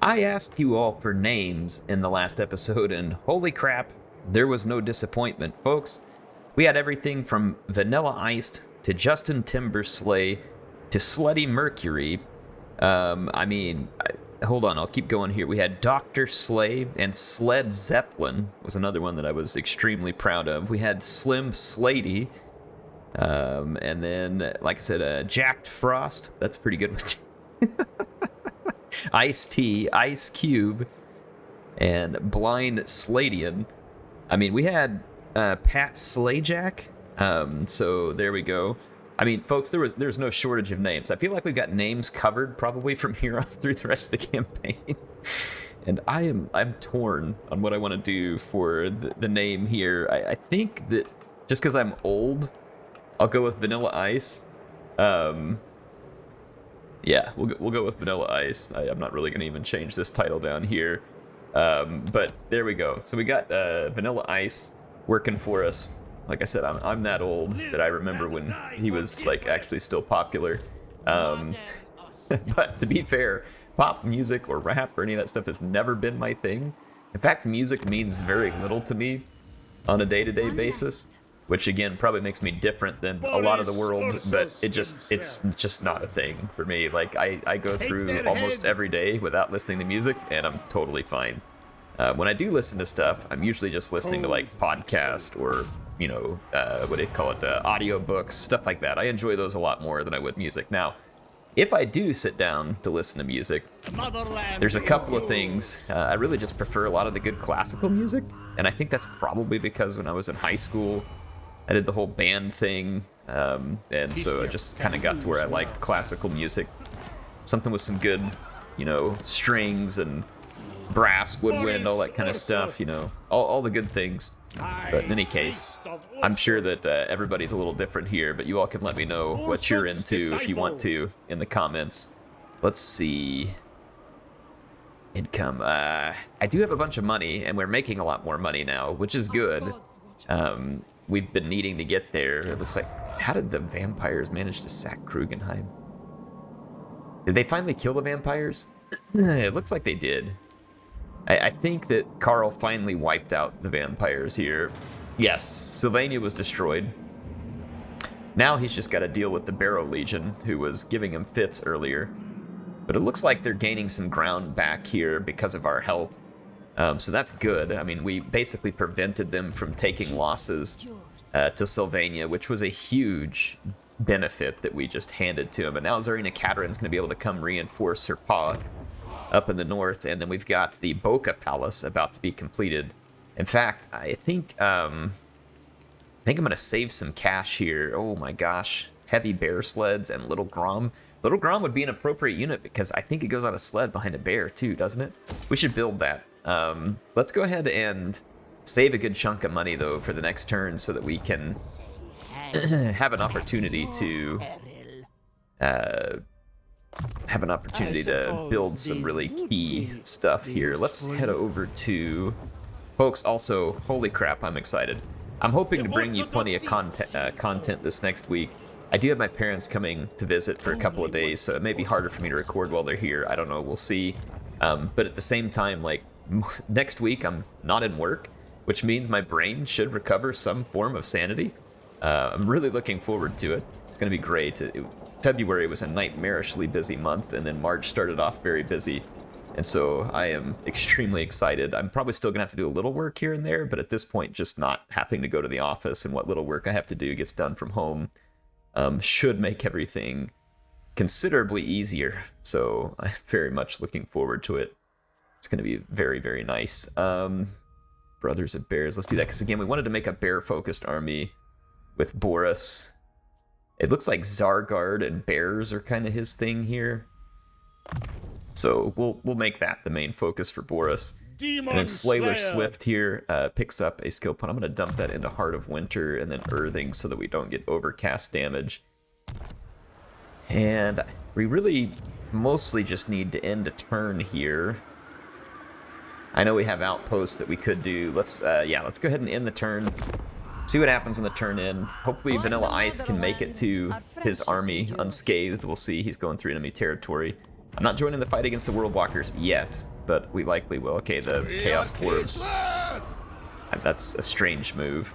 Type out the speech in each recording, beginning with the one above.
I asked you all for names in the last episode, and holy crap, there was no disappointment, folks. We had everything from Vanilla Iced to Justin Timberslay to Slutty Mercury. Hold on, I'll keep going here. We had Dr. Slay and Sled Zeppelin was another one that I was extremely proud of. We had Slim Slady. And then, like I said, Jacked Frost. That's pretty good. Ice T, Ice Cube, and Blind Sladian. I mean, we had Pat Slayjack. So there we go. I mean, folks, there's no shortage of names. I feel like we've got names covered probably from here on through the rest of the campaign. And I'm torn on what I want to do for the name here. I think that just because I'm old, I'll go with Vanilla Ice. Yeah, we'll go with Vanilla Ice. I'm not really going to even change this title down here. But there we go. So we got Vanilla Ice working for us. Like I said, I'm that old that I remember when he was like actually still popular. But to be fair, pop music or rap or any of that stuff has never been my thing. In fact, music means very little to me on a day-to-day basis, which again probably makes me different than a lot of the world, but it's just not a thing for me. Like I go through almost every day without listening to music, and I'm totally fine. When I do listen to stuff, I'm usually just listening to like podcast or what do you call it, audiobooks, stuff like that. I enjoy those a lot more than I would music. Now, if I do sit down to listen to music, there's a couple of things. I really just prefer a lot of the good classical music, and I think that's probably because when I was in high school, I did the whole band thing, and so I just kind of got to where I liked classical music. Something with some good, strings and brass, woodwind, all that kind of stuff, all the good things. But in any case, I'm sure that everybody's a little different here, but you all can let me know what you're into if you want to in the comments. Let's see. Income. I do have a bunch of money, and we're making a lot more money now, which is good. We've been needing to get there. It looks like, how did the vampires manage to sack Krugenheim? Did they finally kill the vampires? It looks like they did. I think that Carl finally wiped out the vampires here. Yes, Sylvania was destroyed. Now he's just got to deal with the Barrow Legion, who was giving him fits earlier. But it looks like they're gaining some ground back here because of our help. So that's good. I mean, we basically prevented them from taking losses to Sylvania, which was a huge benefit that we just handed to him. And now Tzarina Katarin's going to be able to come reinforce her paw up in the north, and then we've got the Boca Palace about to be completed. In fact, I think I'm going to save some cash here. Oh my gosh. Heavy bear sleds and Little Grom. Little Grom would be an appropriate unit because I think it goes on a sled behind a bear too, doesn't it? We should build that. Let's go ahead and save a good chunk of money though for the next turn so that we can have an opportunity to build some really key stuff here. Let's head over to, folks, also, holy crap, I'm excited. I'm hoping to bring you plenty of content this next week. I do have my parents coming to visit for a couple of days, so it may be harder for me to record while they're here. I don't know, we'll see. But at the same time, like, next week I'm not in work, which means my brain should recover some form of sanity. I'm really looking forward to it. It's going to be great. February was a nightmarishly busy month, and then March started off very busy. And so I am extremely excited. I'm probably still going to have to do a little work here and there, but at this point, just not having to go to the office and what little work I have to do gets done from home should make everything considerably easier. So I'm very much looking forward to it. It's going to be very, very nice. Brothers of Bears, let's do that. Because again, we wanted to make a bear-focused army with Boris. It looks like Zargard and bears are kind of his thing here. So we'll make that the main focus for Boris. And then Slayler Swift here picks up a skill point. I'm going to dump that into Heart of Winter and then Earthing so that we don't get overcast damage. And we really mostly just need to end a turn here. I know we have outposts that we could do. Let's go ahead and end the turn. See what happens in the turn end. Hopefully Vanilla Ice can make it to his army unscathed. We'll see. He's going through enemy territory. I'm not joining the fight against the World Walkers yet. but we likely will. Okay, the Chaos Dwarves. That's a strange move.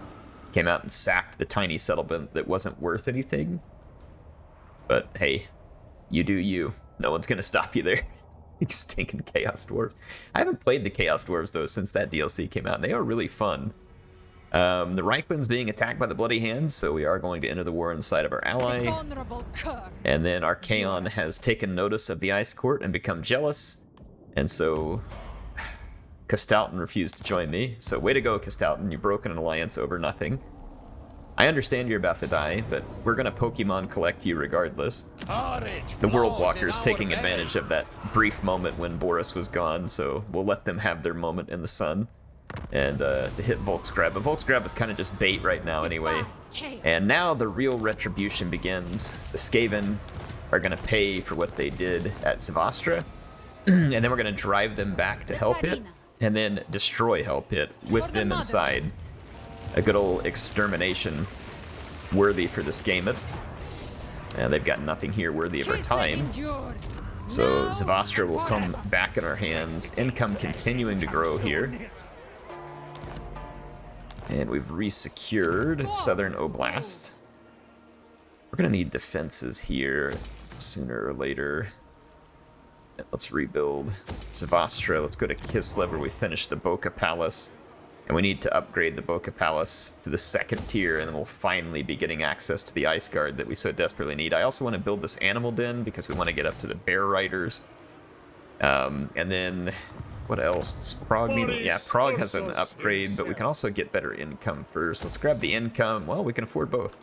Came out and sacked the tiny settlement that wasn't worth anything. But hey, you do you. No one's gonna stop you there. Stinking Chaos Dwarves. I haven't played the Chaos Dwarves though since that DLC came out, and they are really fun. The Reichland's being attacked by the Bloody Hands, so we are going to enter the war inside of our ally. And then our Archaon has taken notice of the Ice Court and become jealous. And so Kastalton refused to join me. So way to go, Kastalton. You've broken an alliance over nothing. I understand you're about to die, but we're going to Pokemon collect you regardless. The World Walker's taking advantage of that brief moment when Boris was gone, so we'll let them have their moment in the sun. And to hit Volksgrab. But Volksgrab is kind of just bait right now anyway. And now the real retribution begins. The Skaven are going to pay for what they did at Zavastra. And then we're going to drive them back to Hellpit. And then destroy Hellpit with them inside. A good old extermination worthy for this game. They've got nothing here worthy of our time. So Zavastra will come back in our hands. Income continuing to grow here. And we've resecured Southern Oblast. We're going to need defenses here sooner or later. Let's rebuild Zavastra. Let's go to Kislev where we finish the Boca Palace. And we need to upgrade the Boca Palace to the 2nd tier, and then we'll finally be getting access to the Ice Guard that we so desperately need. I also want to build this Animal Den because we want to get up to the Bear Riders. And then... what else? Praag need... yeah, Praag has an upgrade, but we can also get better income first. Let's grab the income. Well, we can afford both.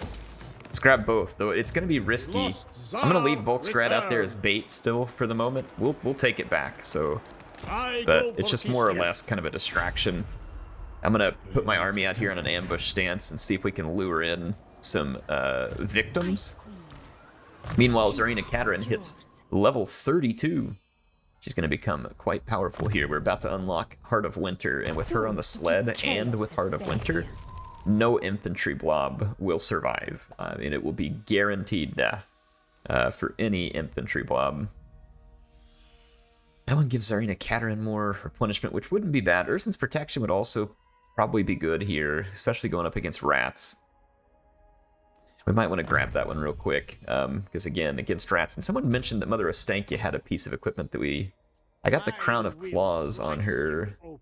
Let's grab both, though it's going to be risky. I'm going to leave Volksgrad out there as bait still for the moment. We'll take it back, so... but it's just more or less kind of a distraction. I'm going to put my army out here on an ambush stance and see if we can lure in some victims. Meanwhile, Tzarina Katarin hits level 32. She's going to become quite powerful here. We're about to unlock Heart of Winter, and with her on the sled and with Heart of Winter, no infantry blob will survive. I mean, it will be guaranteed death for any infantry blob. That one gives Tzarina Katarin more replenishment, which wouldn't be bad. Ursun's Protection would also probably be good here, especially going up against rats. We might want to grab that one real quick, because again, against rats. And someone mentioned that Mother of Stankia had a piece of equipment that I got the Crown of Claws on her. Am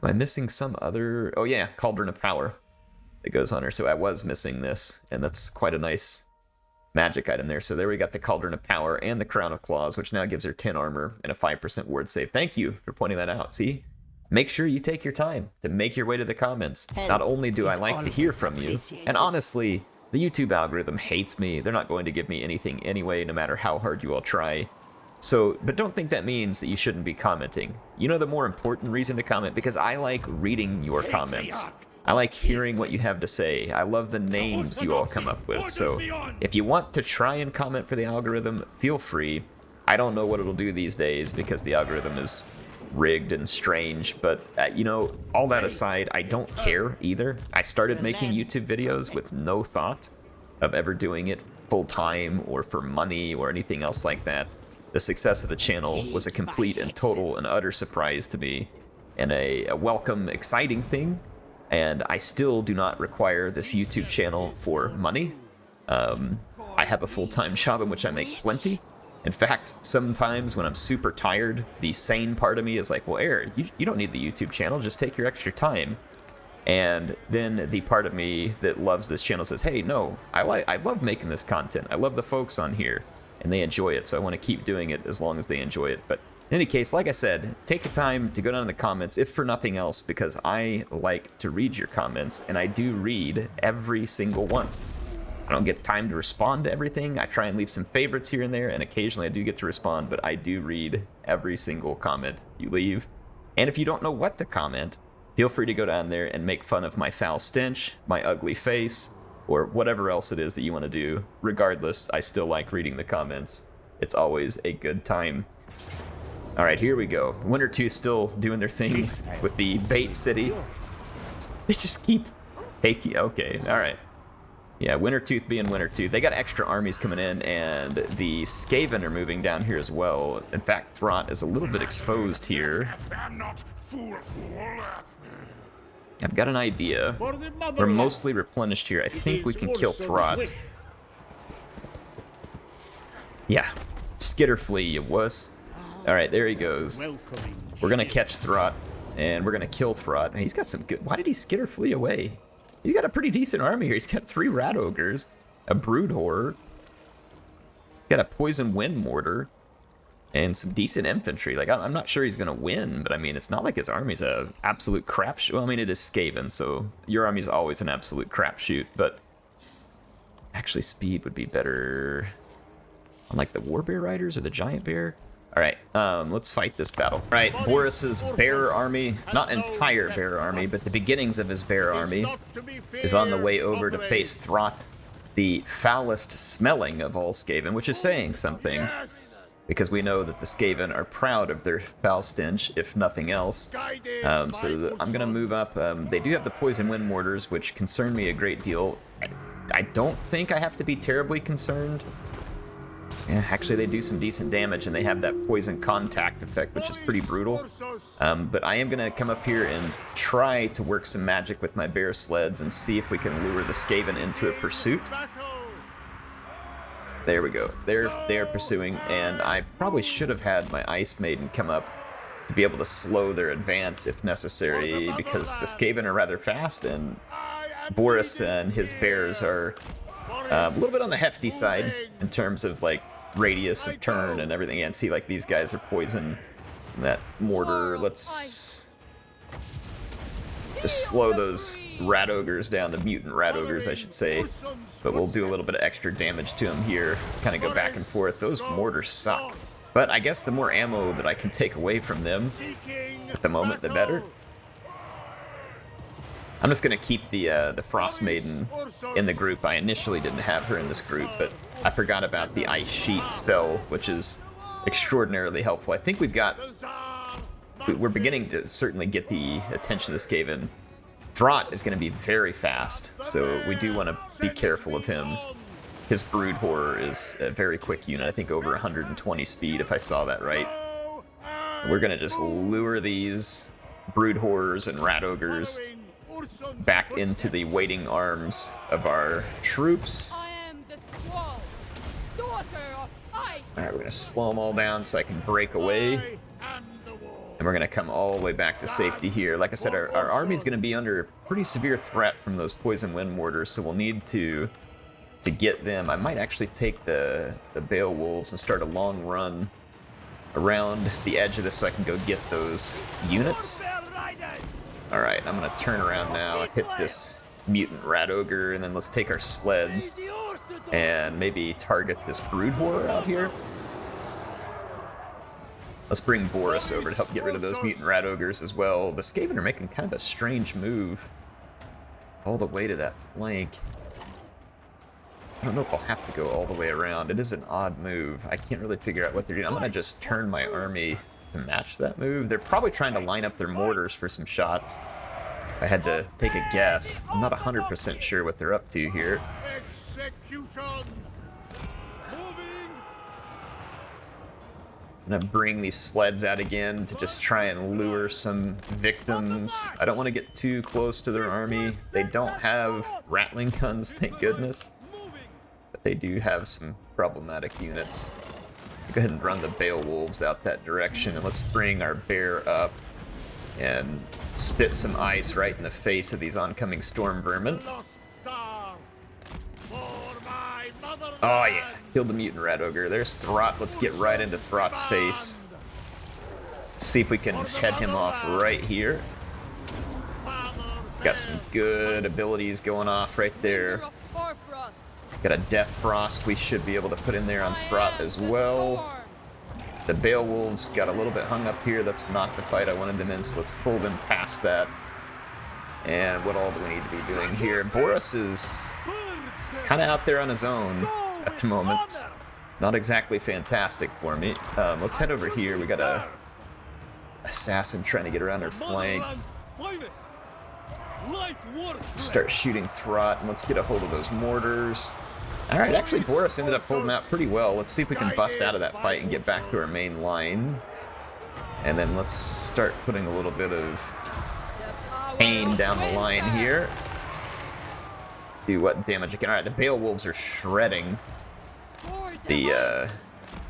I missing some other... oh yeah, Cauldron of Power that goes on her. So I was missing this, and that's quite a nice magic item there. So there we got the Cauldron of Power and the Crown of Claws, which now gives her 10 armor and a 5% ward save. Thank you for pointing that out. See? Make sure you take your time to make your way to the comments. Not only do I like to hear from you, and honestly... the YouTube algorithm hates me. They're not going to give me anything anyway, no matter how hard you all try. So, but don't think that means that you shouldn't be commenting. You know the more important reason to comment? Because I like reading your comments. I like hearing what you have to say. I love the names you all come up with. So, if you want to try and comment for the algorithm, feel free. I don't know what it'll do these days because the algorithm is rigged and strange, but you know, all that aside, I don't care either. I started making YouTube videos with no thought of ever doing it full-time or for money or anything else like that. The success of the channel was a complete and total and utter surprise to me, and a welcome, exciting thing, and I still do not require this YouTube channel for money. I have a full-time job in which I make plenty. In fact, sometimes when I'm super tired, the sane part of me is like, well, Air, you don't need the YouTube channel, just take your extra time. And then the part of me that loves this channel says, hey, no, I love making this content. I love the folks on here, and they enjoy it, so I want to keep doing it as long as they enjoy it. But in any case, like I said, take the time to go down in the comments, if for nothing else, because I like to read your comments, and I do read every single one. I don't get time to respond to everything. I try and leave some favorites here and there, and occasionally I do get to respond, but I do read every single comment you leave. And if you don't know what to comment, feel free to go down there and make fun of my foul stench, my ugly face, or whatever else it is that you want to do. Regardless, I still like reading the comments. It's always a good time. All right, here we go. Winter 2 still doing their thing with the bait city. They just keep... okay, all right. Yeah, Wintertooth being Wintertooth. They got extra armies coming in, and the Skaven are moving down here as well. In fact, Throt is a little bit exposed here. I've got an idea. We're mostly replenished here. I think we can kill Throt. Yeah. Skitter flee, you wuss. Alright, there he goes. We're gonna catch Throt, and we're gonna kill Throt. He's got some good... Why did he skitter flee away? He's got a pretty decent army here. He's got 3 Rat Ogres, a Brood Horror, he's got a Poison Wind Mortar, and some decent infantry. Like, I'm not sure he's gonna win, but I mean, it's not like his army's a absolute crapshoot. Well, I mean, it is Skaven, so your army's always an absolute crapshoot, but actually speed would be better on like the Warbear Riders or the Giant Bear. All right, let's fight this battle. All right, Boris's bear army, not entire bear army, but the beginnings of his bear army is on the way over to face Throt, the foulest smelling of all Skaven, which is saying something, because we know that the Skaven are proud of their foul stench, if nothing else. So I'm gonna move up. They do have the Poison Wind Mortars, which concern me a great deal. I don't think I have to be terribly concerned. Yeah, actually, they do some decent damage, and they have that poison contact effect, which is pretty brutal. But I am going to come up here and try to work some magic with my bear sleds and see if we can lure the Skaven into a pursuit. There we go. They're pursuing, and I probably should have had my Ice Maiden come up to be able to slow their advance if necessary, because the Skaven are rather fast, and Boris and his bears are a little bit on the hefty side in terms of like radius of turn and everything. And see, like, these guys are poison. That mortar, let's just slow those Rat Ogres down, the mutant Rat Ogres, I should say. But we'll do a little bit of extra damage to them here, kind of go back and forth. Those mortars suck. But I guess the more ammo that I can take away from them at the moment, the better. I'm just going to keep the Frost Maiden in the group. I initially didn't have her in this group, but I forgot about the Ice Sheet spell, which is extraordinarily helpful. I think we're beginning to certainly get the attention of the Skaven. Throt is going to be very fast, so we do want to be careful of him. His Brood Horror is a very quick unit, I think over 120 speed, if I saw that right. We're going to just lure these Brood Horrors and Rat Ogres back into the waiting arms of our troops. Alright, we're going to slow them all down so I can break away. And we're going to come all the way back to safety here. Like I said, our army's going to be under pretty severe threat from those Poison Wind Mortars, so we'll need to get them. I might actually take the Beowulfs and start a long run around the edge of this so I can go get those units. Alright, I'm going to turn around now and hit this mutant Rat Ogre, and then let's take our sleds and maybe target this Brood Horror out here. Let's bring Boris over to help get rid of those mutant Rat Ogres as well. The Skaven are making kind of a strange move all the way to that flank. I don't know if I'll have to go all the way around. It is an odd move. I can't really figure out what they're doing. I'm going to just turn my army to match that move. They're probably trying to line up their mortars for some shots. If I had to take a guess, I'm not 100% sure what they're up to here. I'm gonna bring these sleds out again to just try and lure some victims. I don't want to get too close to their army. They don't have rattling guns, thank goodness. But they do have some problematic units. Go ahead and run the Beowulfs out that direction, and let's bring our bear up and spit some ice right in the face of these oncoming storm vermin. Oh yeah, killed the mutant Rat Ogre. There's Throt. Let's get right into Throt's face. See if we can head him off right here. Got some good abilities going off right there. Got a Death Frost we should be able to put in there on Throt as well. The Beowulfs got a little bit hung up here. That's not the fight I wanted them in, so let's pull them past that. And what all do we need to be doing here? Boris is kind of out there on his own at the moment. Not exactly fantastic for me. Let's head over here. We got a assassin trying to get around our flank. Start shooting Throt, and let's get a hold of those mortars. Alright, actually Boris ended up holding out pretty well. Let's see if we can bust out of that fight and get back to our main line. And then let's start putting a little bit of pain down the line here. Do what damage again? Alright, the Beowulfs are shredding the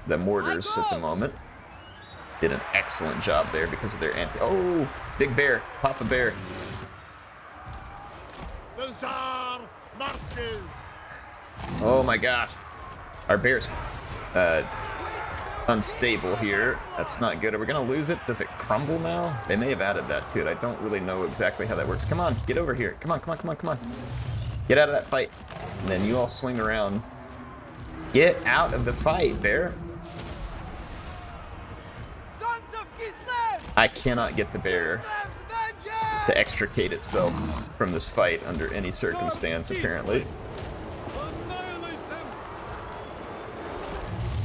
mortars at the moment. Did an excellent job there because of their anti... Oh, big bear. Papa bear. Oh my gosh. Our bear's unstable here. That's not good. Are we going to lose it? Does it crumble now? They may have added that to it. I don't really know exactly how that works. Come on, get over here. Come on, come on, come on, come on. Get out of that fight. And then you all swing around. Get out of the fight, bear. I cannot get the bear to extricate itself from this fight under any circumstance, apparently.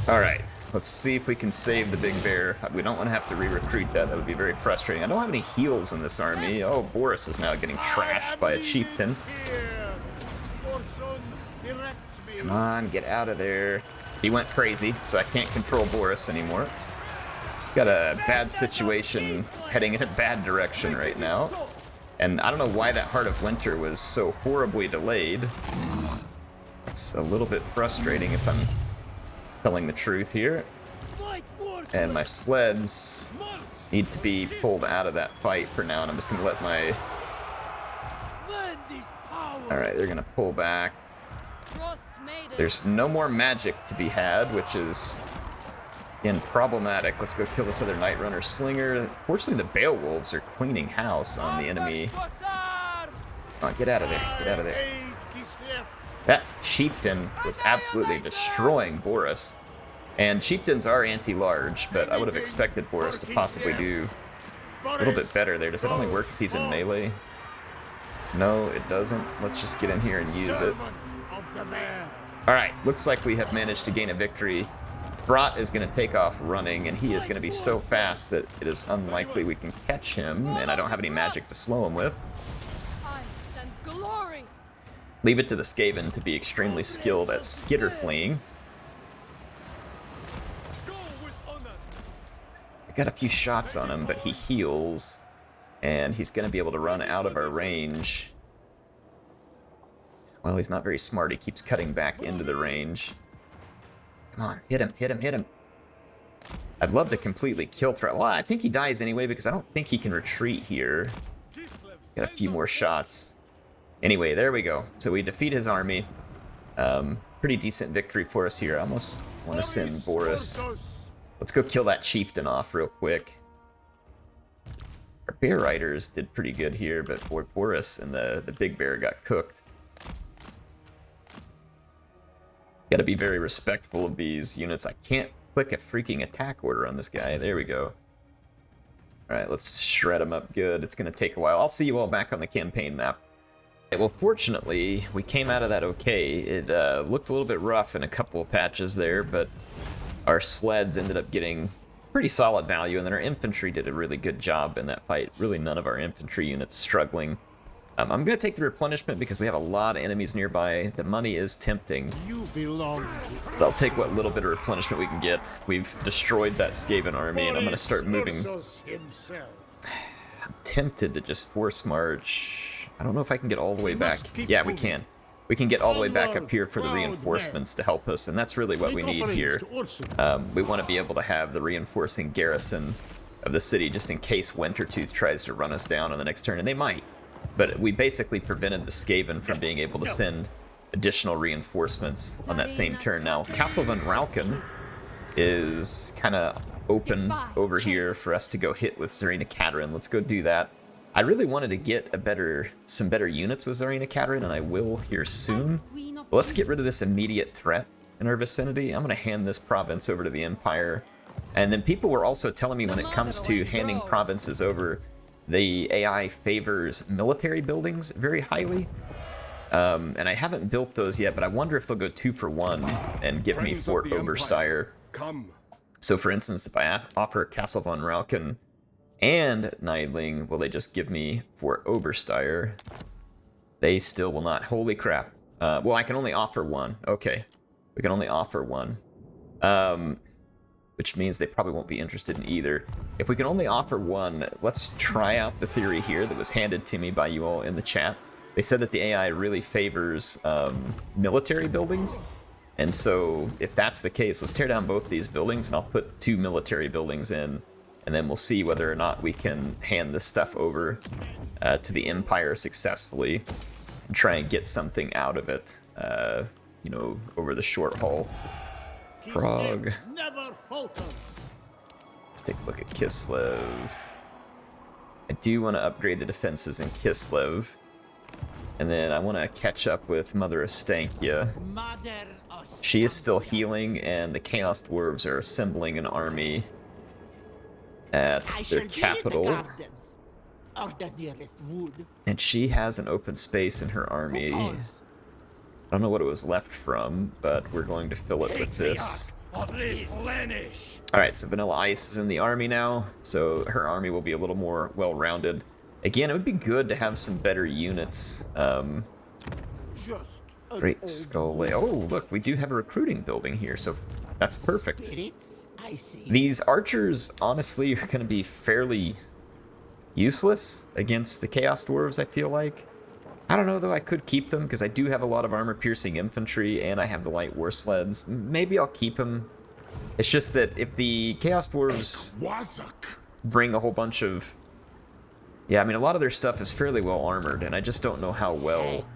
Alright, let's see if we can save the big bear. We don't want to have to re-recruit that. That would be very frustrating. I don't have any heals in this army. Oh, Boris is now getting trashed by a chieftain. Come on, get out of there. He went crazy, so I can't control Boris anymore. Got a bad situation heading in a bad direction right now. And I don't know why that Heart of Winter was so horribly delayed. It's a little bit frustrating if I'm telling the truth here. And my sleds need to be pulled out of that fight for now, and I'm just going to let my... Alright, they're going to pull back. There's no more magic to be had, which is... again, problematic. Let's go kill this other Night Runner Slinger. Fortunately, the Beowulfs are cleaning house on the enemy. Come on, get out of there. Get out of there. That chieftain was absolutely destroying Boris. And chieftains are anti-large, but I would have expected Boris to possibly do a little bit better there. Does that only work if he's in melee? No, it doesn't. Let's just get in here and use it. Alright, looks like we have managed to gain a victory. Throt is going to take off running, and he is going to be so fast that it is unlikely we can catch him, and I don't have any magic to slow him with. Leave it to the Skaven to be extremely skilled at skitter fleeing. I got a few shots on him, but he heals, and he's going to be able to run out of our range. Well, he's not very smart. He keeps cutting back into the range. Come on, hit him, hit him, hit him. I'd love to completely kill Throt. Well, I think he dies anyway because I don't think he can retreat here. Got a few more shots. Anyway, there we go. So we defeat his army. Pretty decent victory for us here. I almost want to send Boris. Let's go kill that chieftain off real quick. Our bear riders did pretty good here, but boy, Boris and the big bear got cooked. Gotta be very respectful of these units. I can't click a freaking attack order on this guy. There we go. Alright, let's shred him up good. It's gonna take a while. I'll see you all back on the campaign map. Well, fortunately, we came out of that okay. It looked a little bit rough in a couple of patches there, but our sleds ended up getting pretty solid value, and then our infantry did a really good job in that fight. Really none of our infantry units struggling. I'm going to take the replenishment because we have a lot of enemies nearby. The money is tempting. But I'll take what little bit of replenishment we can get. We've destroyed that Skaven army, and I'm going to start moving. I'm tempted to just force march. I don't know if I can get all the way back. Yeah, we can. We can get all the way back up here for the reinforcements to help us, and that's really what we need here. We want to be able to have the reinforcing garrison of the city just in case Wintertooth tries to run us down on the next turn, and they might. But we basically prevented the Skaven from being able to send additional reinforcements on that same turn. Now, Castle von Rauken is kind of open over here for us to go hit with Tzarina Katarin. Let's go do that. I really wanted to get some better units with Tzarina Katarin, and I will here soon. But let's get rid of this immediate threat in our vicinity. I'm going to hand this province over to the Empire. And then people were also telling me when it comes to handing provinces over, the AI favors military buildings very highly. And I haven't built those yet, but I wonder if they'll go 2 for 1 and give me Fort Oberstyre. So for instance, if I offer Castle von Rauken and Neidling, will they just give me Fort Oberstyre? They still will not. Holy crap. Well, I can only offer one. Okay. We can only offer one. Which means they probably won't be interested in either. If we can only offer one, let's try out the theory here that was handed to me by you all in the chat. They said that the AI really favors military buildings. And so if that's the case, let's tear down both these buildings and I'll put 2 military buildings in. And then we'll see whether or not we can hand this stuff over to the Empire successfully and try and get something out of it, you know, over the short haul. Praag. Let's take a look at Kislev. I do want to upgrade the defenses in Kislev. And then I want to catch up with Mother Estankia. She is still healing, and the Chaos Dwarves are assembling an army at their capital. And she has an open space in her army. I don't know what it was left from, but we're going to fill it with this. Alright, so Vanilla Ice is in the army now, so her army will be a little more well-rounded. Again, it would be good to have some better units. Great Skull. Oh, look, we do have a recruiting building here, so that's perfect. These archers, honestly, are going to be fairly useless against the Chaos Dwarves, I feel like. I don't know, though. I could keep them, because I do have a lot of armor-piercing infantry, and I have the light war sleds. Maybe I'll keep them. It's just that if the Chaos Dwarves bring a whole bunch of... Yeah, I mean, a lot of their stuff is fairly well armored, and I just don't know how well...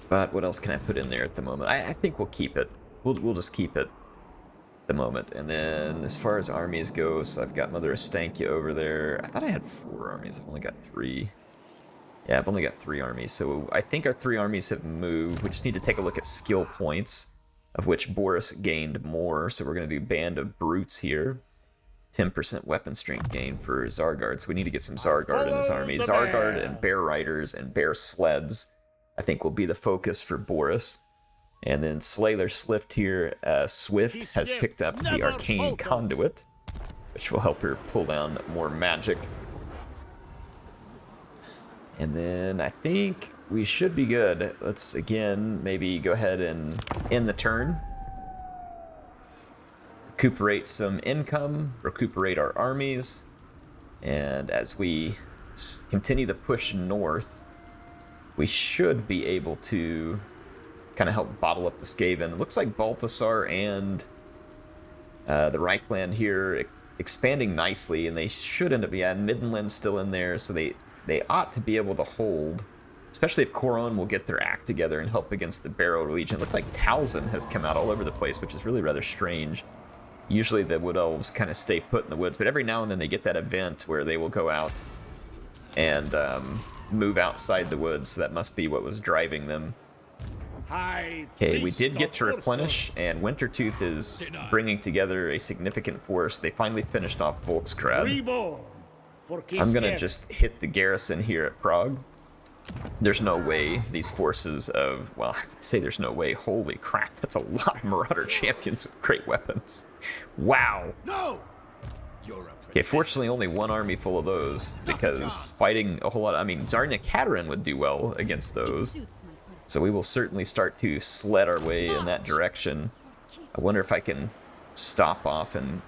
But what else can I put in there at the moment? I think we'll keep it. We'll just keep it at the moment. And then as far as armies go, so I've got Mother Estankia over there. I thought I had 4 armies. I've only got 3. Yeah, I've only got 3 armies. So I think our 3 armies have moved. We just need to take a look at skill points, of which Boris gained more. So we're going to do Band of Brutes here. 10% weapon strength gain for Zargard. So we need to get some Zargard in this army. Zargard and Bear Riders and Bear Sleds, I think, will be the focus for Boris. And then Slayer Swift here, Swift has picked up the Arcane Conduit, which will help her pull down more magic. And then I think we should be good. Let's, again, maybe go ahead and end the turn. Recuperate some income, recuperate our armies. And as we continue the push north, we should be able to kind of help bottle up the Skaven. It looks like Balthasar and the Reichland here expanding nicely, and they should end up, yeah, Midland's still in there, so they ought to be able to hold, especially if Coron will get their act together and help against the Barrow Legion. It looks like Talzin has come out all over the place, which is really rather strange. Usually the Wood Elves kind of stay put in the woods, but every now and then they get that event where they will go out and move outside the woods, so that must be what was driving them. Okay, we did get to replenish, and Wintertooth is bringing together a significant force. They finally finished off Volkskrad. I'm gonna just hit the garrison here at Prague. There's no way these forces of, well, I say there's no way, holy crap, that's a lot of Marauder champions with great weapons. Wow. Okay, fortunately only 1 army full of those, because fighting a whole lot, I mean, Tzarina Katarin would do well against those. So we will certainly start to sled our way in that direction. I wonder if I can stop off in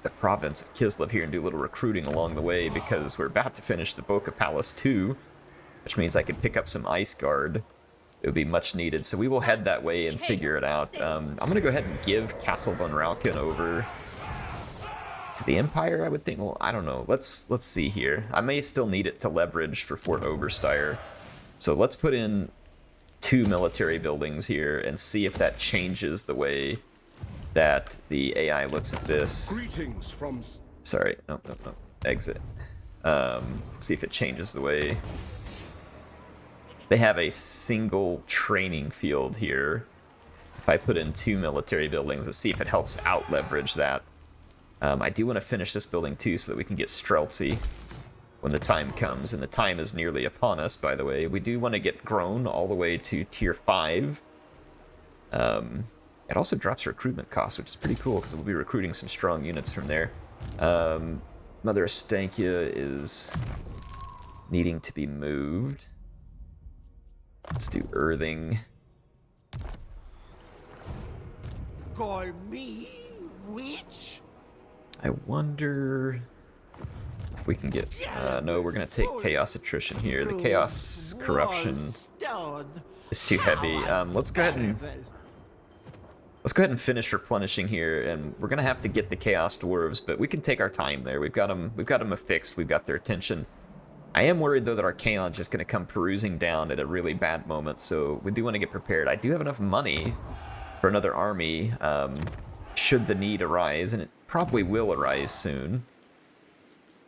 the province of Kislev here and do a little recruiting along the way, because we're about to finish the Boca Palace 2, which means I could pick up some Ice Guard. It would be much needed. So we will head that way and figure it out. I'm going to go ahead and give Castle von Rauken over to the Empire, I would think. Well, I don't know. Let's see here. I may still need it to leverage for Fort Oberstyre. So let's put in 2 military buildings here and see if that changes the way that the AI looks at this. Greetings from... Sorry, no. Exit. See if it changes the way. They have a single training field here. If I put in 2 military buildings, let's see if it helps out leverage that. I do want to finish this building too, so that we can get Streltsy when the time comes, and the time is nearly upon us, by the way. We do want to get Grown all the way to tier 5. It also drops recruitment costs, which is pretty cool, because we'll be recruiting some strong units from there. Mother Estankia is needing to be moved. Let's do earthing. Call me witch? I wonder if we can get... no, we're going to take Chaos Attrition here. The Chaos Corruption is too heavy. Let's go ahead and finish replenishing here, and we're going to have to get the Chaos Dwarves, but we can take our time there. We've got them affixed. We've got their attention. I am worried, though, that our Chaos is just going to come perusing down at a really bad moment, so we do want to get prepared. I do have enough money for another army, should the need arise, and it probably will arise soon.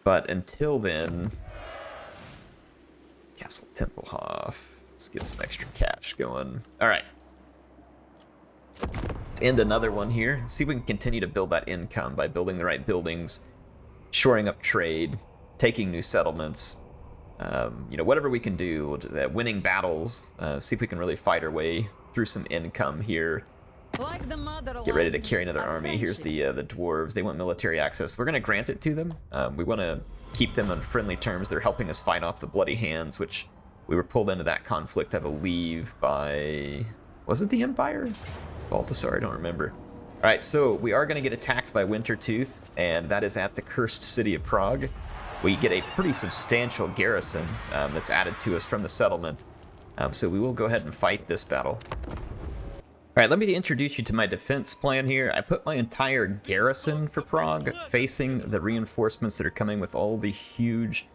But until then, Castle Tempelhof. Let's get some extra cash going. All right. Let's end another one here. See if we can continue to build that income by building the right buildings, shoring up trade, taking new settlements. You know, whatever we can do, winning battles, see if we can really fight our way through some income here. Like Get ready to carry another army. Here's the dwarves. They want military access. We're going to grant it to them. We want to keep them on friendly terms. They're helping us fight off the Bloody Hands, which we were pulled into that conflict, I believe, by... Was it the Empire? Balthasar, I don't remember. All right, so we are going to get attacked by Wintertooth, and that is at the cursed city of Prague. We get a pretty substantial garrison that's added to us from the settlement. So we will go ahead and fight this battle. All right, let me introduce you to my defense plan here. I put my entire garrison for Prague facing the reinforcements that are coming with all the huge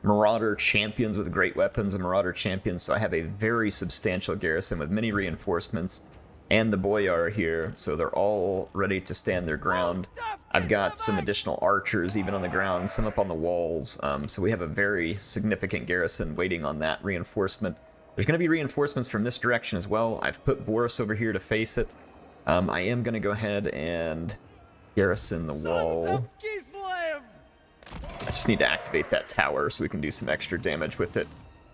Marauder champions with great weapons and Marauder champions. So I have a very substantial garrison with many reinforcements and the Boyar here, so they're all ready to stand their ground. I've got some additional archers even on the ground, some up on the walls, so we have a very significant garrison waiting on that reinforcement. There's going to be reinforcements from this direction as well. I've put Boris over here to face it. I am going to go ahead and garrison the wall. I just need to activate that tower so we can do some extra damage with it.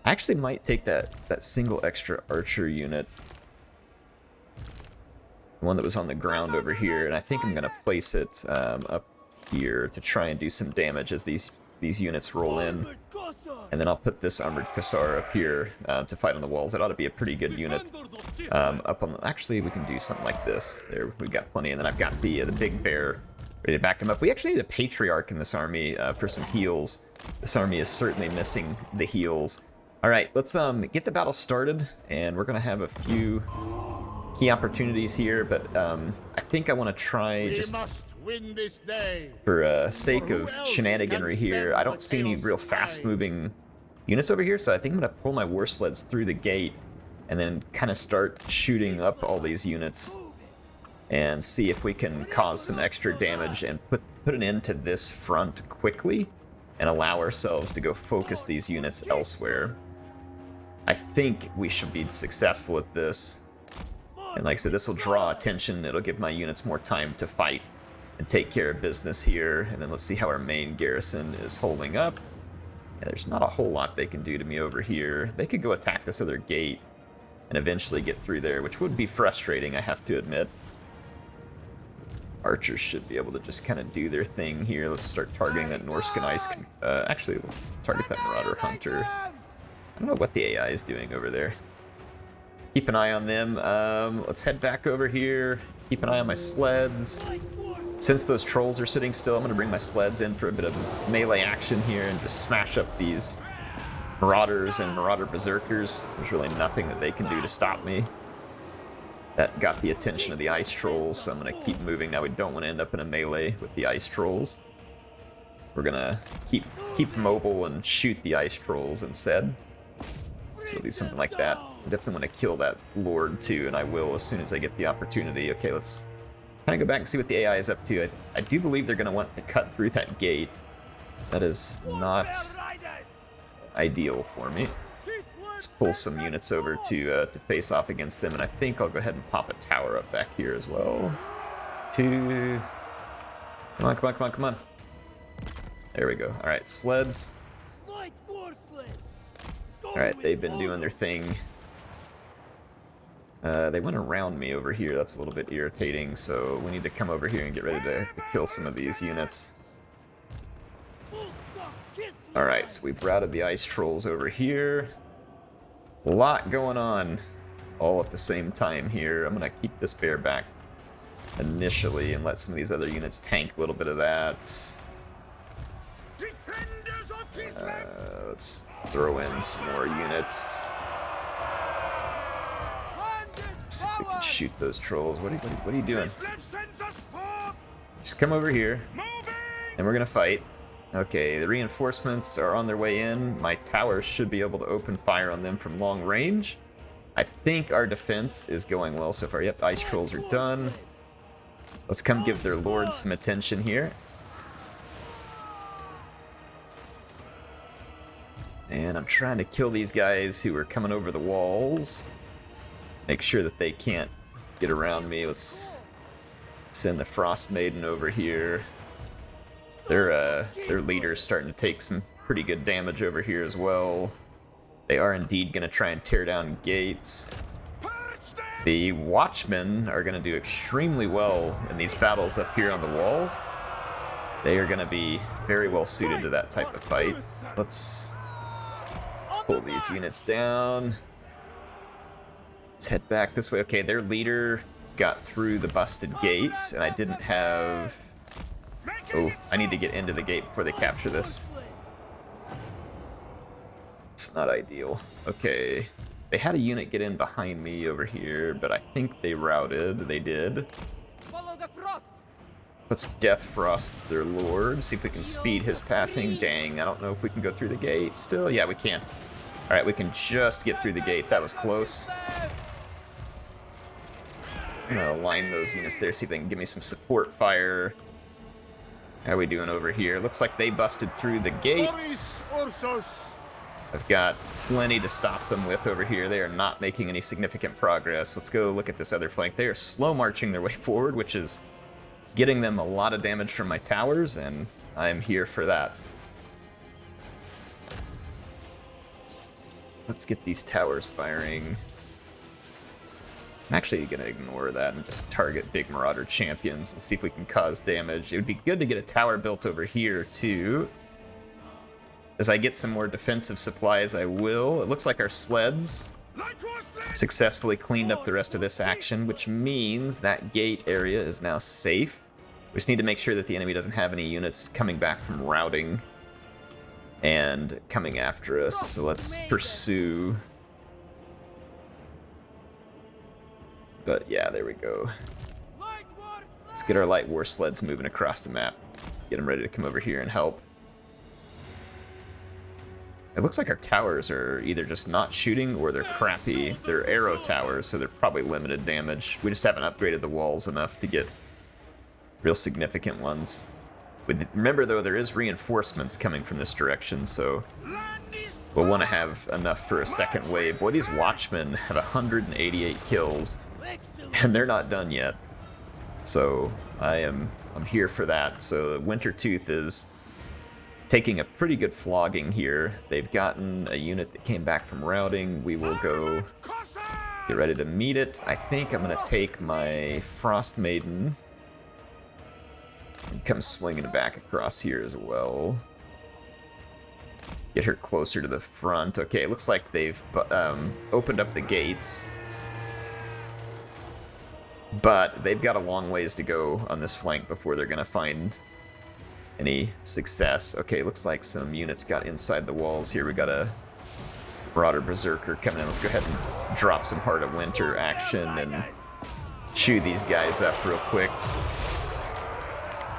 I actually might take that single extra archer unit, the one that was on the ground over here, and I think I'm going to place it up here to try and do some damage as these units roll in. And then I'll put this armored Kossar up here to fight on the walls. That ought to be a pretty good unit. Up on the, actually, we can do something like this. There, we got plenty, and then I've got the big bear ready to back them up. We actually need a patriarch in this army for some heals. This army is certainly missing the heals. All right, let's get the battle started, and we're gonna have a few key opportunities here, but I think I want to try just for sake of shenaniganry here. I don't see any real fast-moving units over here, so I think I'm going to pull my war sleds through the gate and then kind of start shooting up all these units and see if we can cause some extra damage and put an end to this front quickly and allow ourselves to go focus these units elsewhere. I think we should be successful at this. And like I said, this will draw attention. It'll give my units more time to fight and take care of business here. And then let's see how our main garrison is holding up. Yeah, there's not a whole lot they can do to me over here. They could go attack this other gate and eventually get through there, which would be frustrating, I have to admit. Archers should be able to just kind of do their thing here. Let's start targeting that Norscan ice. Actually, we'll target that Marauder Hunter. I don't know what the AI is doing over there. Keep an eye on them. Let's head back over here. Keep an eye on my sleds. Since those trolls are sitting still, I'm going to bring my sleds in for a bit of melee action here and just smash up these Marauders and Marauder Berserkers. There's really nothing that they can do to stop me. That got the attention of the ice trolls, so I'm going to keep moving. Now we don't want to end up in a melee with the ice trolls. We're going to keep mobile and shoot the ice trolls instead. So do something like that. I definitely want to kill that Lord too, and I will as soon as I get the opportunity. Okay, let's kind of go back and see what the AI is up to. I do believe they're going to want to cut through that gate. That is not ideal for me. Let's pull some units over to face off against them, and I think I'll go ahead and pop a tower up back here as well. Come on, come on, come on, come on. There we go. All right, sleds. All right, they've been doing their thing. They went around me over here. That's a little bit irritating, so we need to come over here and get ready to kill some of these units. Alright, so we've routed the ice trolls over here. A lot going on all at the same time here. I'm going to keep this bear back initially and let some of these other units tank a little bit of that. Let's throw in some more units. See if we can shoot those trolls. What are you doing? Just come over here, and we're gonna fight. Okay, the reinforcements are on their way in. My towers should be able to open fire on them from long range. I think our defense is going well so far. Yep, ice trolls are done. Let's come give their lords some attention here. And I'm trying to kill these guys who are coming over the walls. Make sure that they can't get around me. Let's send the Frost Maiden over here. Their leader's starting to take some pretty good damage over here as well. They are indeed going to try and tear down gates. The Watchmen are going to do extremely well in these battles up here on the walls. They are going to be very well suited to that type of fight. Let's pull these units down. Let's head back this way. Okay, their leader got through the busted gates, and I didn't have... Oh, I need to get into the gate before they capture this. It's not ideal. Okay, they had a unit get in behind me over here, but I think they routed. They did. Let's Death Frost their lord, see if we can speed his passing. Dang, I don't know if we can go through the gate still. Yeah, we can. Alright, we can just get through the gate. That was close. I'm gonna align those units there, see if they can give me some support fire. How are we doing over here? Looks like they busted through the gates. I've got plenty to stop them with over here. They are not making any significant progress. Let's go look at this other flank. They are slow marching their way forward, which is getting them a lot of damage from my towers, and I am here for that. Let's get these towers firing. I'm actually going to ignore that and just target big Marauder champions and see if we can cause damage. It would be good to get a tower built over here, too. As I get some more defensive supplies, I will. It looks like our sleds successfully cleaned up the rest of this action, which means that gate area is now safe. We just need to make sure that the enemy doesn't have any units coming back from routing and coming after us. So let's pursue. But yeah, there we go. Let's get our light war sleds moving across the map. Get them ready to come over here and help. It looks like our towers are either just not shooting or they're crappy. They're arrow towers, so they're probably limited damage. We just haven't upgraded the walls enough to get real significant ones. Remember, though, there is reinforcements coming from this direction, so we'll want to have enough for a second wave. Boy, these Watchmen have 188 kills, and they're not done yet. So I'm here for that. So Wintertooth is taking a pretty good flogging here. They've gotten a unit that came back from routing. We will go get ready to meet it. I think I'm going to take my Frost Maiden and come swinging back across here as well. Get her closer to the front. Okay, it looks like they've opened up the gates, but they've got a long ways to go on this flank before they're going to find any success. Okay, looks like some units got inside the walls here. We got a Marauder Berserker coming in. Let's go ahead and drop some Heart of Winter action and chew these guys up real quick.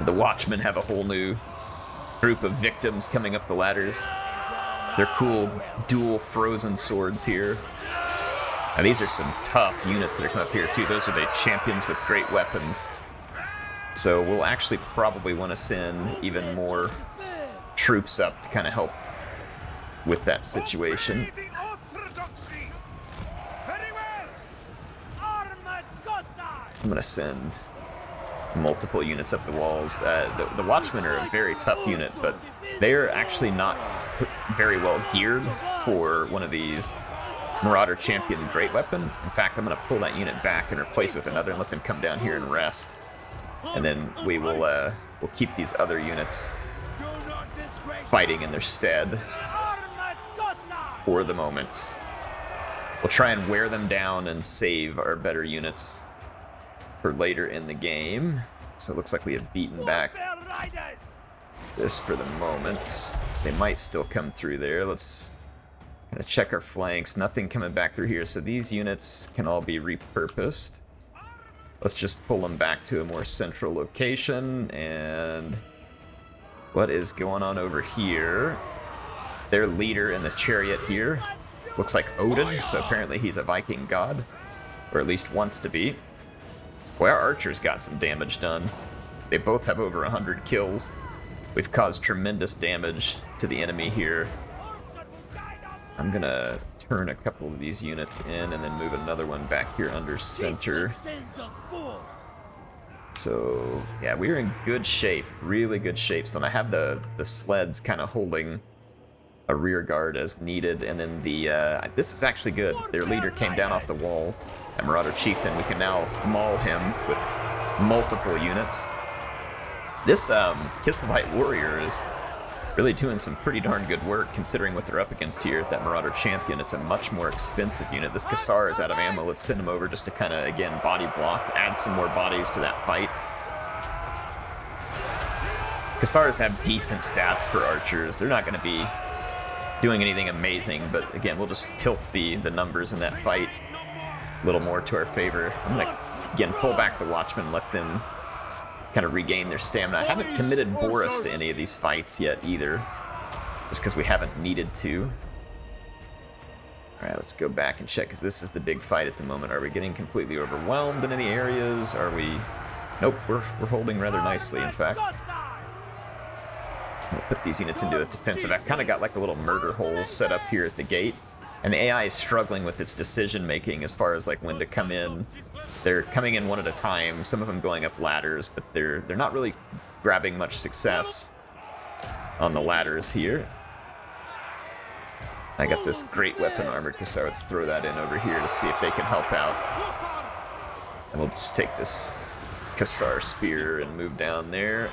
The Watchmen have a whole new group of victims coming up the ladders. They're cool dual frozen swords here. Now these are some tough units that are coming up here too. Those are the champions with great weapons. So we'll actually probably want to send even more troops up to kind of help with that situation. I'm going to send multiple units up the walls. The Watchmen are a very tough unit, but they're actually not very well geared for one of these Marauder Champion Great Weapon. In fact, I'm going to pull that unit back and replace it with another and let them come down here and rest. And then we will we'll keep these other units fighting in their stead for the moment. We'll try and wear them down and save our better units for later in the game. So it looks like we have beaten back this for the moment. They might still come through there. Let's kind of check our flanks. Nothing coming back through here, so these units can all be repurposed. Let's just pull them back to a more central location. And what is going on over here? Their leader in this chariot here looks like Odin, so apparently he's a Viking god, or at least wants to be. Boy, our archers got some damage done. They both have over 100 kills. We've caused tremendous damage to the enemy here. I'm gonna turn a couple of these units in and then move another one back here under center. So, yeah, we're in good shape, really good shape. So I have the sleds kind of holding a rear guard as needed, and then the, this is actually good. Their leader came down off the wall, that Marauder Chieftain. We can now maul him with multiple units. This Kislevites warrior is really doing some pretty darn good work considering what they're up against here. That Marauder Champion, it's a much more expensive unit. This Kassar is out of ammo. Let's send him over just to kind of, again, body block, add some more bodies to that fight. Kassars have decent stats for archers. They're not going to be doing anything amazing, but again, we'll just tilt the numbers in that fight a little more to our favor. I'm going to, again, pull back the Watchmen, let them kind of regain their stamina. I haven't committed Boris to any of these fights yet either, just because we haven't needed to. All right, let's go back and check, because this is the big fight at the moment. Are we getting completely overwhelmed in any areas? Are we... Nope, we're holding rather nicely, in fact. We'll put these units into a defensive. I've kind of got like a little murder hole set up here at the gate, and the AI is struggling with its decision making as far as like when to come in. They're coming in one at a time, some of them going up ladders, but they're not really grabbing much success on the ladders here. I got this great weapon armored Kassar. Let's throw that in over here to see if they can help out. And we'll just take this Kassar spear and move down there.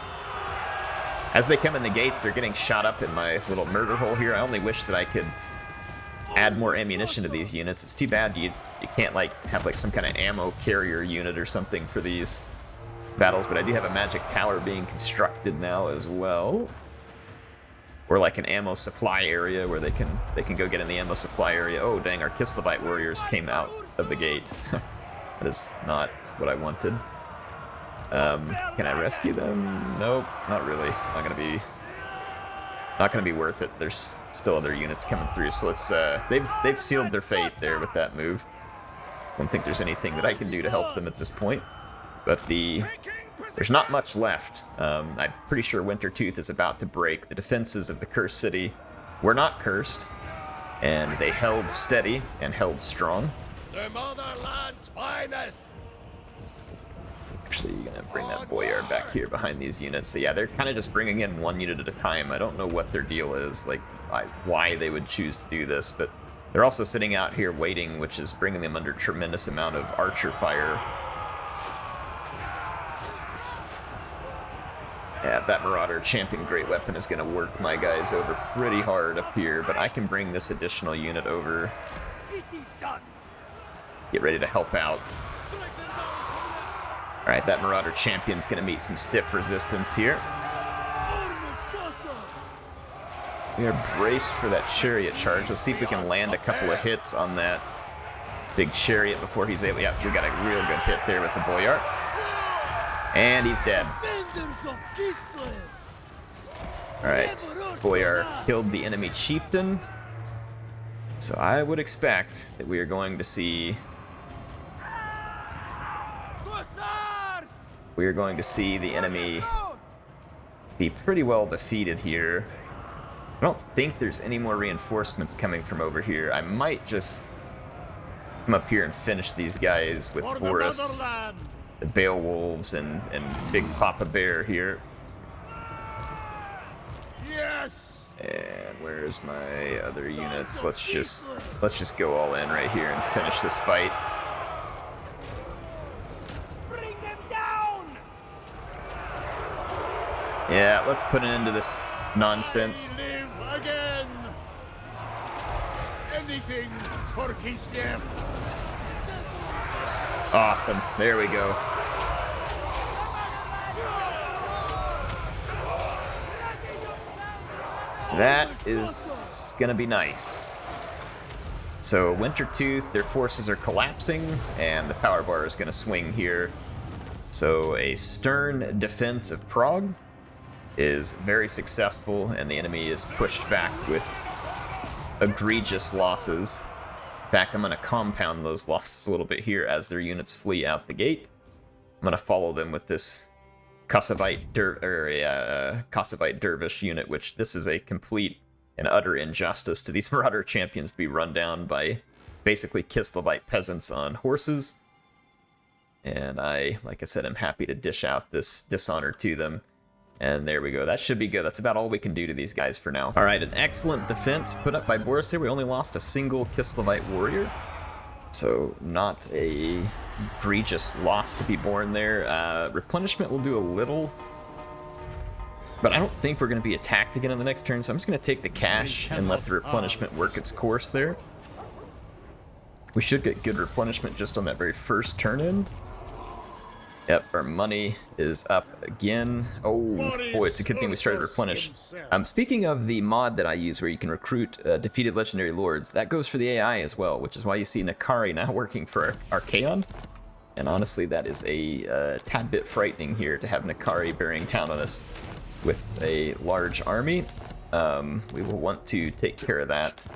As they come in the gates, they're getting shot up in my little murder hole here. I only wish that I could add more ammunition to these units. It's too bad you can't like have like some kind of ammo carrier unit or something for these battles, but I do have a magic tower being constructed now as well. Or like an ammo supply area where they can go get in the ammo supply area. Oh dang, our Kislevite warriors came out of the gate. That is not what I wanted. Can I rescue them? Nope, not really. It's not gonna be worth it. There's still other units coming through, so let's they've sealed their fate there with that move. Don't think there's anything that I can do to help them at this point. But there's not much left. I'm pretty sure Wintertooth is about to break. The defenses of the cursed city were not cursed, and they held steady and held strong. The motherland's finest. Actually, gonna bring that Boyard back here behind these units. So yeah, they're kind of just bringing in one unit at a time. I don't know what their deal is, like why they would choose to do this, but they're also sitting out here waiting, which is bringing them under tremendous amount of archer fire. Yeah, that Marauder Champion Great Weapon is gonna work my guys over pretty hard up here, but I can bring this additional unit over. Get ready to help out. Alright, that Marauder Champion's gonna meet some stiff resistance here. We are braced for that chariot charge. Let's see if we can land a couple of hits on that big chariot before he's able... Yep, we got a real good hit there with the Boyard. And he's dead. Alright, Boyard killed the enemy chieftain. So I would expect that we are going to see... We are going to see the enemy be pretty well defeated here. I don't think there's any more reinforcements coming from over here. I might just come up here and finish these guys with Boris, the Beowulfs, and Big Papa Bear here. Yes. And where's my other units? Let's just go all in right here and finish this fight. Yeah, let's put an end to this nonsense. Live again. Anything for Kislev. Awesome. There we go. That is gonna be nice. So Wintertooth, their forces are collapsing, and the power bar is gonna swing here. So a stern defense of Prague is very successful, and the enemy is pushed back with egregious losses. In fact, I'm going to compound those losses a little bit here as their units flee out the gate. I'm going to follow them with this Kossovite Dervish unit, which this is a complete and utter injustice to these Marauder champions to be run down by basically Kislevite peasants on horses. And like I said, I'm happy to dish out this dishonor to them. And there we go. That should be good. That's about all we can do to these guys for now. All right, an excellent defense put up by Boris here. We only lost a single Kislevite warrior. So not a egregious loss to be borne there. Replenishment will do a little. But I don't think we're going to be attacked again on the next turn. So I'm just going to take the cash and let the replenishment work its course there. We should get good replenishment just on that very first turn end. Yep, our money is up again. Oh, boy, it's a good thing we started to replenish. Speaking of the mod that I use where you can recruit defeated legendary lords, that goes for the AI as well, which is why you see Nakari now working for Archaon. And honestly, that is a tad bit frightening here to have Nakari bearing down on us with a large army. We will want to take care of that.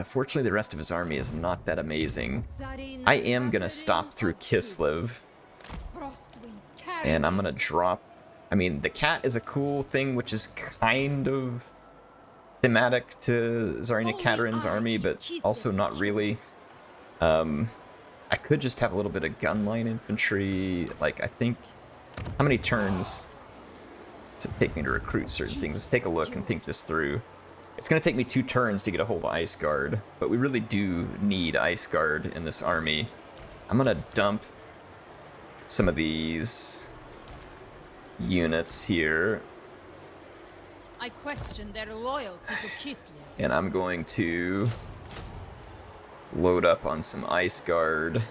Fortunately, the rest of his army is not that amazing. I am going to stop through Kislev. And I'm going to drop... I mean, the cat is a cool thing, which is kind of thematic to Tzarina Katarin's army, but also not really. I could just have a little bit of gunline infantry. Like, I think... How many turns does it take me to recruit certain things? Let's take a look and think this through. It's going to take me 2 turns to get a hold of Ice Guard, but we really do need Ice Guard in this army. I'm going to dump some of these units here. I question their loyalty to Kislev. And I'm going to load up on some Ice Guard.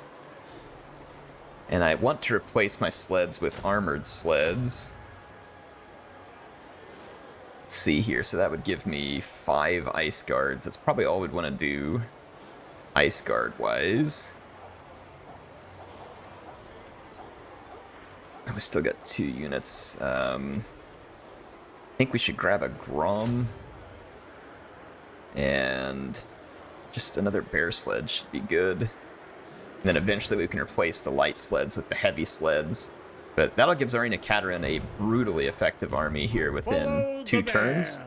And I want to replace my sleds with armored sleds. See here, so that would give me 5 Ice Guards. That's probably all we'd want to do Ice Guard wise. And we still got 2 units. I think we should grab a Grom and just another bear sled should be good. And then eventually we can replace the light sleds with the heavy sleds. But that'll give Tzarina Katarin a brutally effective army here within 2 turns.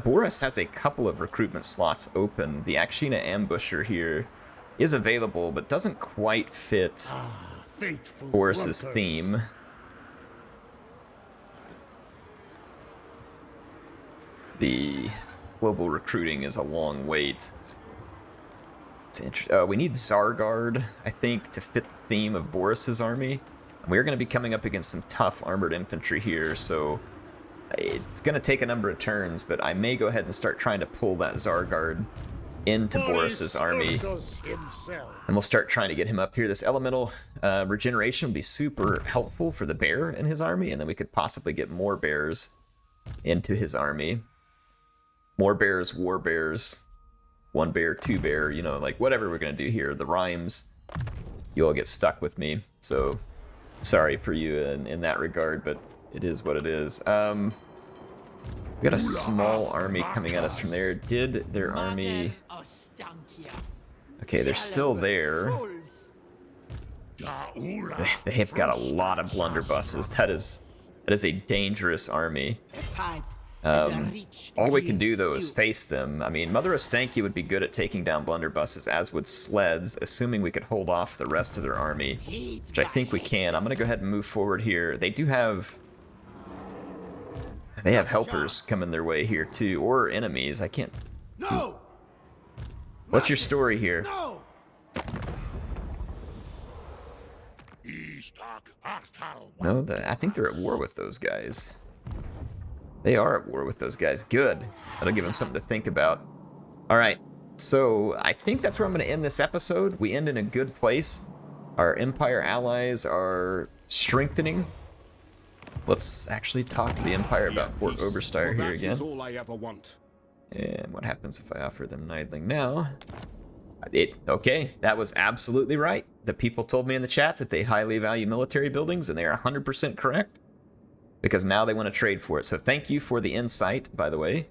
Boris has a couple of recruitment slots open. The Akshina Ambusher here is available, but doesn't quite fit Boris's theme. The global recruiting is a long wait. It's interesting. We need Zargard, I think, to fit the theme of Boris's army. We're going to be coming up against some tough armored infantry here, so it's going to take a number of turns, but I may go ahead and start trying to pull that Zargard into Boris's army. And we'll start trying to get him up here. This elemental regeneration will be super helpful for the bear in his army, and then we could possibly get more bears into his army. More bears, war bears, 1 bear, 2 bear, you know, like whatever we're going to do here. The rhymes, you all get stuck with me, so... Sorry for you in that regard, but it is what it is. We got a small army coming at us from there. Did their army... Okay, they're still there. They have got a lot of blunderbusses. That is a dangerous army. All we can do, though, is face them. I mean, Mother Ostanki would be good at taking down blunderbusses, as would sleds, assuming we could hold off the rest of their army, which I think we can. I'm going to go ahead and move forward here. They do have... They have helpers coming their way here, too, or enemies. I can't... No! What's your story here? No! No, I think they're at war with those guys. They are at war with those guys. Good. That'll give them something to think about. All right. So I think that's where I'm going to end this episode. We end in a good place. Our Empire allies are strengthening. Let's actually talk to the Empire about Fort Oberstyre here again. All I ever want. And what happens if I offer them Nidling now? Okay, that was absolutely right. The people told me in the chat that they highly value military buildings, and they are 100% correct. Because now they want to trade for it. So thank you for the insight, by the way.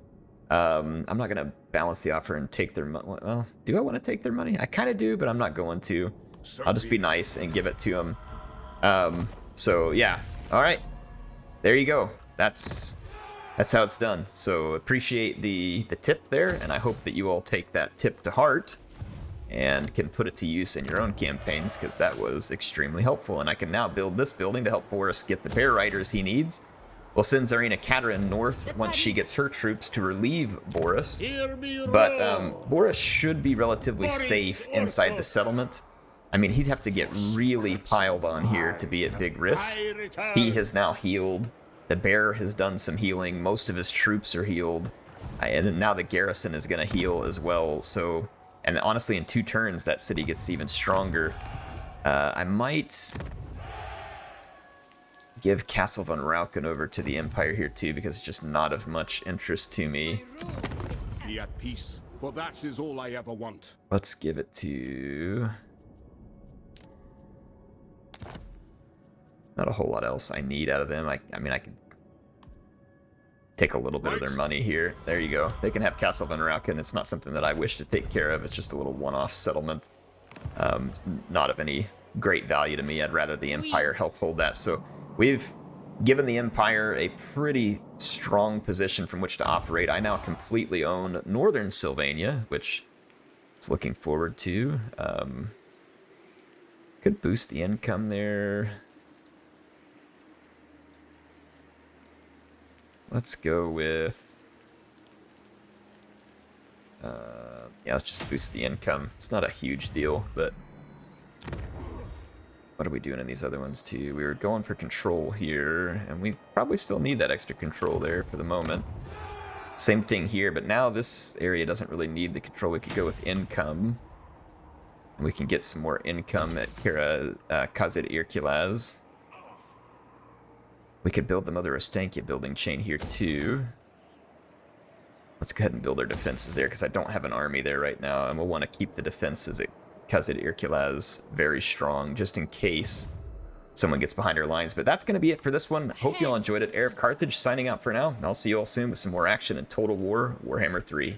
I'm not going to balance the offer and take their money. Well, do I want to take their money? I kind of do, but I'm not going to. I'll just be nice and give it to them. So yeah, all right. There you go. That's how it's done. So appreciate the tip there, and I hope that you all take that tip to heart and can put it to use in your own campaigns, because that was extremely helpful. And I can now build this building to help Boris get the bear riders he needs. We'll send Tzarina Katarin north once she gets her troops to relieve Boris. But Boris should be relatively safe inside the settlement. I mean, he'd have to get really piled on here to be at big risk. He has now healed. The bear has done some healing. Most of his troops are healed. And now the garrison is going to heal as well. So, and honestly, in 2 turns, that city gets even stronger. I might give Castle von Rauken over to the Empire here too, because it's just not of much interest to me. Be at peace, for that is all I ever want. Let's give it to... Not a whole lot else I need out of them. I mean, I could take a little bit of their money here. There you go. They can have Castle von Rauken. It's not something that I wish to take care of. It's just a little one-off settlement. Not of any great value to me. I'd rather the Empire help hold that. So we've given the Empire a pretty strong position from which to operate. I now completely own Northern Sylvania, which I was looking forward to. Could boost the income there. Let's go with, yeah, let's just boost the income. It's not a huge deal, but what are we doing in these other ones too? We were going for control here, and we probably still need that extra control there for the moment. Same thing here, but now this area doesn't really need the control. We could go with income. We can get some more income at HeirofCarthage. We could build the Mother Ostankia building chain here too. Let's go ahead and build our defenses there, because I don't have an army there right now, and we'll want to keep the defenses at HeirofCarthage very strong, just in case someone gets behind our lines. But that's going to be it for this one. Hope you all enjoyed it. HeirofCarthage signing out for now. I'll see you all soon with some more action in Total War Warhammer 3.